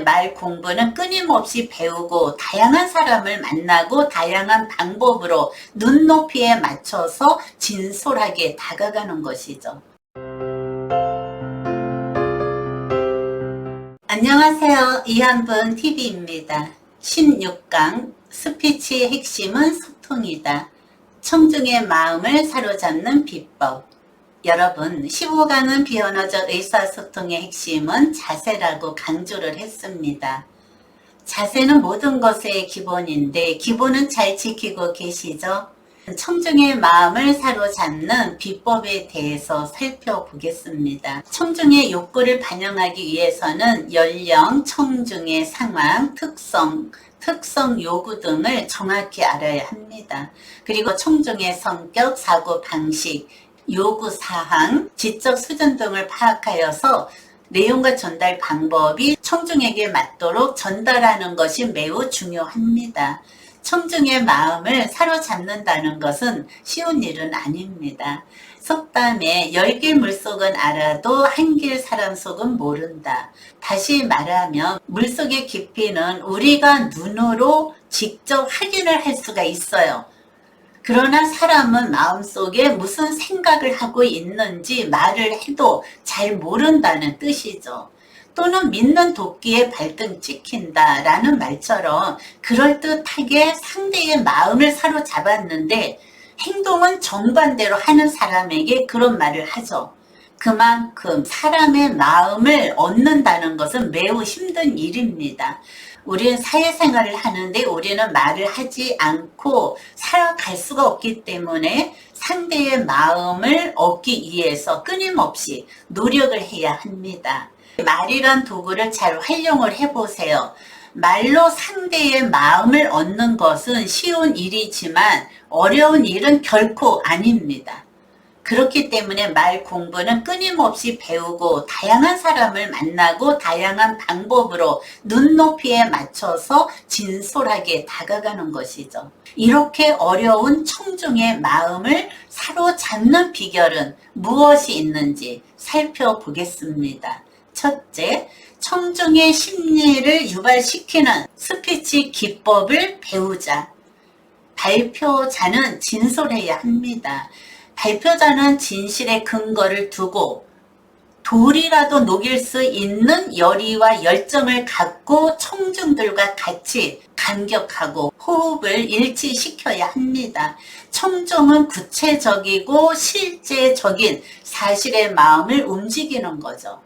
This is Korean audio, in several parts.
말 공부는 끊임없이 배우고 다양한 사람을 만나고 다양한 방법으로 눈높이에 맞춰서 진솔하게 다가가는 것이죠. 안녕하세요. 이한분 TV입니다. 16강 스피치의 핵심은 소통이다. 청중의 마음을 사로잡는 비법. 여러분, 15강은 비언어적 의사소통의 핵심은 자세라고 강조를 했습니다. 자세는 모든 것의 기본인데 기본은 잘 지키고 계시죠? 청중의 마음을 사로잡는 비법에 대해서 살펴보겠습니다. 청중의 욕구를 반영하기 위해서는 연령, 청중의 상황, 특성 요구 등을 정확히 알아야 합니다. 그리고 청중의 성격, 사고 방식, 요구사항, 지적 수준 등을 파악하여서 내용과 전달 방법이 청중에게 맞도록 전달하는 것이 매우 중요합니다. 청중의 마음을 사로잡는다는 것은 쉬운 일은 아닙니다. 속담에 10길 물속은 알아도 1길 사람 속은 모른다. 다시 말하면 물속의 깊이는 우리가 눈으로 직접 확인을 할 수가 있어요. 그러나 사람은 마음속에 무슨 생각을 하고 있는지 말을 해도 잘 모른다는 뜻이죠. 또는 믿는 도끼에 발등 찍힌다 라는 말처럼 그럴듯하게 상대의 마음을 사로잡았는데 행동은 정반대로 하는 사람에게 그런 말을 하죠. 그만큼 사람의 마음을 얻는다는 것은 매우 힘든 일입니다. 우리는 사회생활을 하는데 우리는 말을 하지 않고 살아갈 수가 없기 때문에 상대의 마음을 얻기 위해서 끊임없이 노력을 해야 합니다. 말이란 도구를 잘 활용을 해보세요. 말로 상대의 마음을 얻는 것은 쉬운 일이지만 어려운 일은 결코 아닙니다. 그렇기 때문에 말 공부는 끊임없이 배우고 다양한 사람을 만나고 다양한 방법으로 눈높이에 맞춰서 진솔하게 다가가는 것이죠. 이렇게 어려운 청중의 마음을 사로잡는 비결은 무엇이 있는지 살펴보겠습니다. 첫째, 청중의 심리를 유발시키는 스피치 기법을 배우자. 발표자는 진솔해야 합니다. 발표자는 진실의 근거를 두고 돌이라도 녹일 수 있는 열의와 열정을 갖고 청중들과 같이 감격하고 호흡을 일치시켜야 합니다. 청중은 구체적이고 실제적인 사실의 마음을 움직이는 거죠.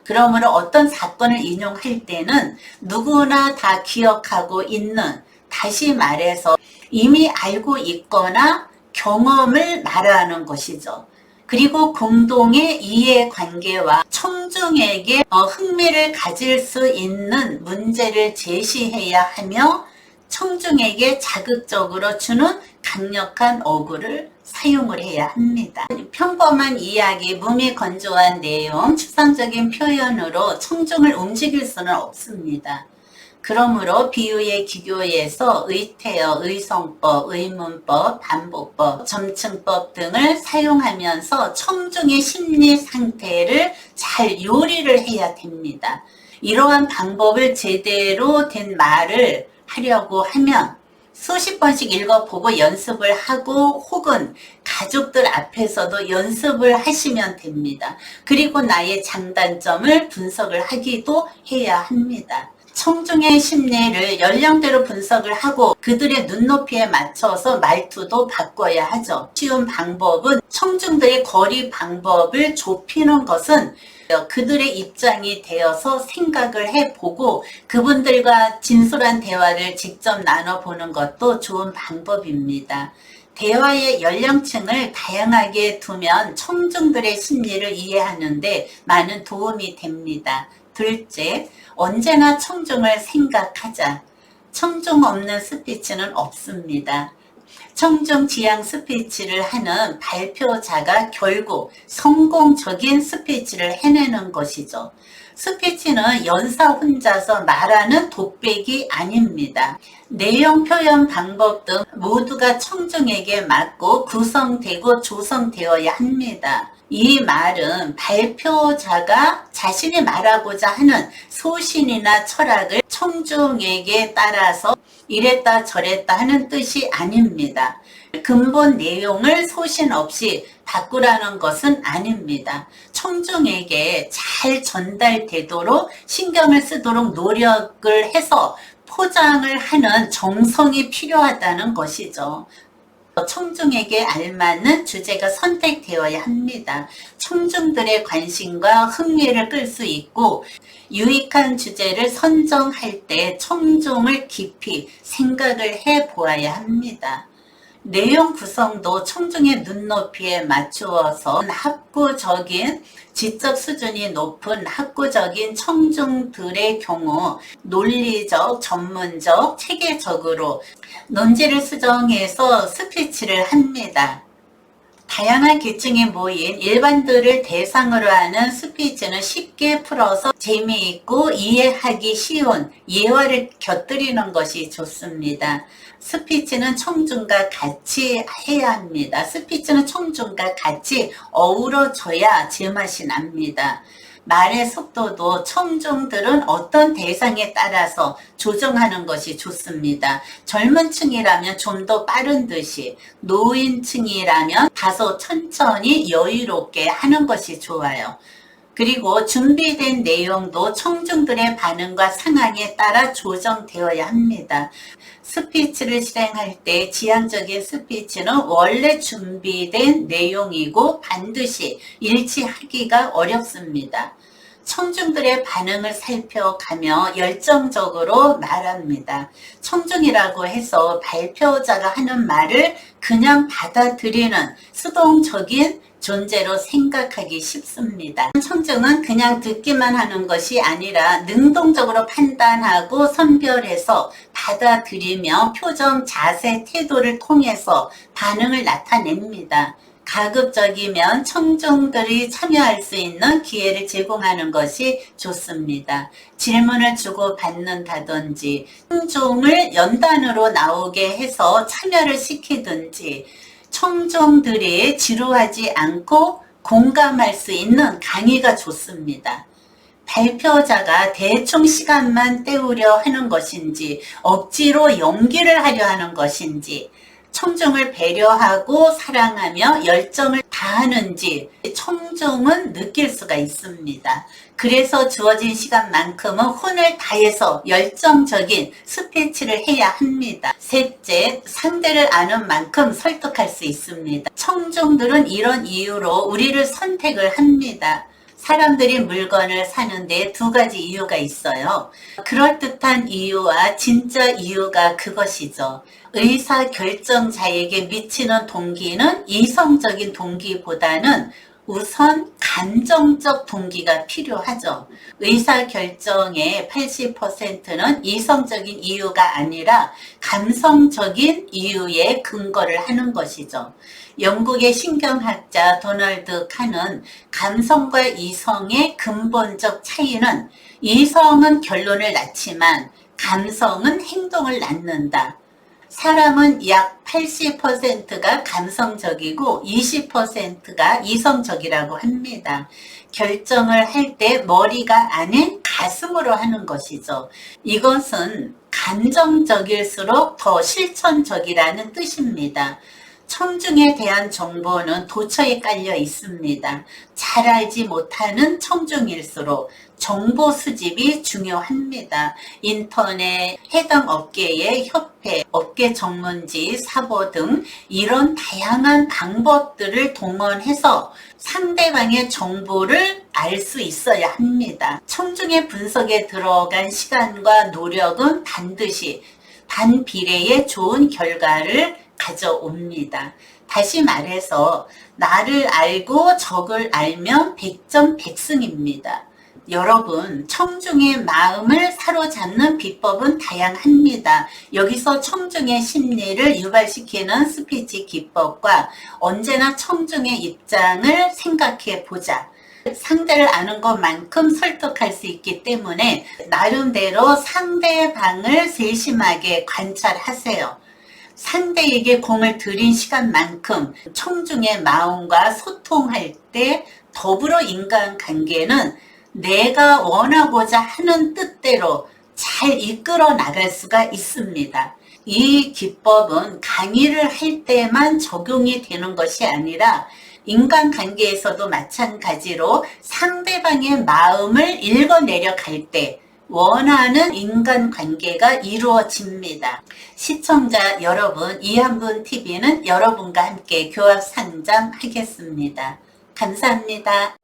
그러므로 어떤 사건을 인용할 때는 누구나 다 기억하고 있는, 다시 말해서 이미 알고 있거나 경험을 말하는 것이죠. 그리고 공동의 이해관계와 청중에게 흥미를 가질 수 있는 문제를 제시해야 하며 청중에게 자극적으로 주는 강력한 어구를 사용을 해야 합니다. 평범한 이야기, 몸이 건조한 내용, 추상적인 표현으로 청중을 움직일 수는 없습니다. 그러므로 비유의 기교에서 의태어, 의성법, 의문법, 반복법, 점층법 등을 사용하면서 청중의 심리 상태를 잘 요리를 해야 됩니다. 이러한 방법을 제대로 된 말을 하려고 하면 수십 번씩 읽어보고 연습을 하고 혹은 가족들 앞에서도 연습을 하시면 됩니다. 그리고 나의 장단점을 분석을 하기도 해야 합니다. 청중의 심리를 연령대로 분석을 하고 그들의 눈높이에 맞춰서 말투도 바꿔야 하죠. 쉬운 방법은 청중들의 거리 방법을 좁히는 것은 그들의 입장이 되어서 생각을 해보고 그분들과 진솔한 대화를 직접 나눠보는 것도 좋은 방법입니다. 대화의 연령층을 다양하게 두면 청중들의 심리를 이해하는데 많은 도움이 됩니다. 둘째, 언제나 청중을 생각하자. 청중 없는 스피치는 없습니다. 청중 지향 스피치를 하는 발표자가 결국 성공적인 스피치를 해내는 것이죠. 스피치는 연사 혼자서 말하는 독백이 아닙니다. 내용, 표현, 방법 등 모두가 청중에게 맞고 구성되고 조성되어야 합니다. 이 말은 발표자가 자신이 말하고자 하는 소신이나 철학을 청중에게 따라서 이랬다 저랬다 하는 뜻이 아닙니다. 근본 내용을 소신 없이 바꾸라는 것은 아닙니다. 청중에게 잘 전달되도록 신경을 쓰도록 노력을 해서 포장을 하는 정성이 필요하다는 것이죠. 청중에게 알맞는 주제가 선택되어야 합니다. 청중들의 관심과 흥미를 끌 수 있고 유익한 주제를 선정할 때 청중을 깊이 생각을 해 보아야 합니다. 내용 구성도 청중의 눈높이에 맞추어서 학구적인 지적 수준이 높은 학구적인 청중들의 경우 논리적, 전문적, 체계적으로 논지를 수정해서 스피치를 합니다. 다양한 계층이 모인 일반들을 대상으로 하는 스피치는 쉽게 풀어서 재미있고 이해하기 쉬운 예화를 곁들이는 것이 좋습니다. 스피치는 청중과 같이 해야 합니다. 스피치는 청중과 같이 어우러져야 제맛이 납니다. 말의 속도도 청중들은 어떤 대상에 따라서 조정하는 것이 좋습니다. 젊은 층이라면 좀 더 빠른 듯이, 노인층이라면 다소 천천히 여유롭게 하는 것이 좋아요. 그리고 준비된 내용도 청중들의 반응과 상황에 따라 조정되어야 합니다. 스피치를 실행할 때 지향적인 스피치는 원래 준비된 내용이고 반드시 일치하기가 어렵습니다. 청중들의 반응을 살펴가며 열정적으로 말합니다. 청중이라고 해서 발표자가 하는 말을 그냥 받아들이는 수동적인 존재로 생각하기 쉽습니다. 청중은 그냥 듣기만 하는 것이 아니라 능동적으로 판단하고 선별해서 받아들이며 표정, 자세, 태도를 통해서 반응을 나타냅니다. 가급적이면 청중들이 참여할 수 있는 기회를 제공하는 것이 좋습니다. 질문을 주고받는다든지 청중을 연단으로 나오게 해서 참여를 시키든지 청중들이 지루하지 않고 공감할 수 있는 강의가 좋습니다. 발표자가 대충 시간만 때우려 하는 것인지 억지로 연기를 하려 하는 것인지 청중을 배려하고 사랑하며 열정을 다하는지 청중은 느낄 수가 있습니다. 그래서 주어진 시간만큼은 혼을 다해서 열정적인 스피치를 해야 합니다. 셋째, 상대를 아는 만큼 설득할 수 있습니다. 청중들은 이런 이유로 우리를 선택을 합니다. 사람들이 물건을 사는데 두 가지 이유가 있어요. 그럴듯한 이유와 진짜 이유가 그것이죠. 의사결정자에게 미치는 동기는 이성적인 동기보다는 우선 감정적 동기가 필요하죠. 의사결정의 80%는 이성적인 이유가 아니라 감성적인 이유에 근거를 하는 것이죠. 영국의 신경학자 도널드 칸은 감성과 이성의 근본적 차이는 이성은 결론을 낳지만 감성은 행동을 낳는다. 사람은 약 80%가 감성적이고 20%가 이성적이라고 합니다. 결정을 할 때 머리가 아닌 가슴으로 하는 것이죠. 이것은 감정적일수록 더 실천적이라는 뜻입니다. 청중에 대한 정보는 도처에 깔려 있습니다. 잘 알지 못하는 청중일수록 정보 수집이 중요합니다. 인터넷, 해당 업계의 협회, 업계 전문지, 사보 등 이런 다양한 방법들을 동원해서 상대방의 정보를 알 수 있어야 합니다. 청중의 분석에 들어간 시간과 노력은 반드시 반비례의 좋은 결과를 가져옵니다. 다시 말해서 나를 알고 적을 알면 백전백승입니다. 여러분, 청중의 마음을 사로잡는 비법은 다양합니다. 여기서 청중의 심리를 유발시키는 스피치 기법과 언제나 청중의 입장을 생각해 보자. 상대를 아는 것만큼 설득할 수 있기 때문에 나름대로 상대방을 세심하게 관찰하세요. 상대에게 공을 들인 시간만큼 청중의 마음과 소통할 때 더불어 인간관계는 내가 원하고자 하는 뜻대로 잘 이끌어 나갈 수가 있습니다. 이 기법은 강의를 할 때만 적용이 되는 것이 아니라 인간관계에서도 마찬가지로 상대방의 마음을 읽어내려 갈 때 원하는 인간관계가 이루어집니다. 시청자 여러분, 이한분 TV는 여러분과 함께 교합 상담하겠습니다. 감사합니다.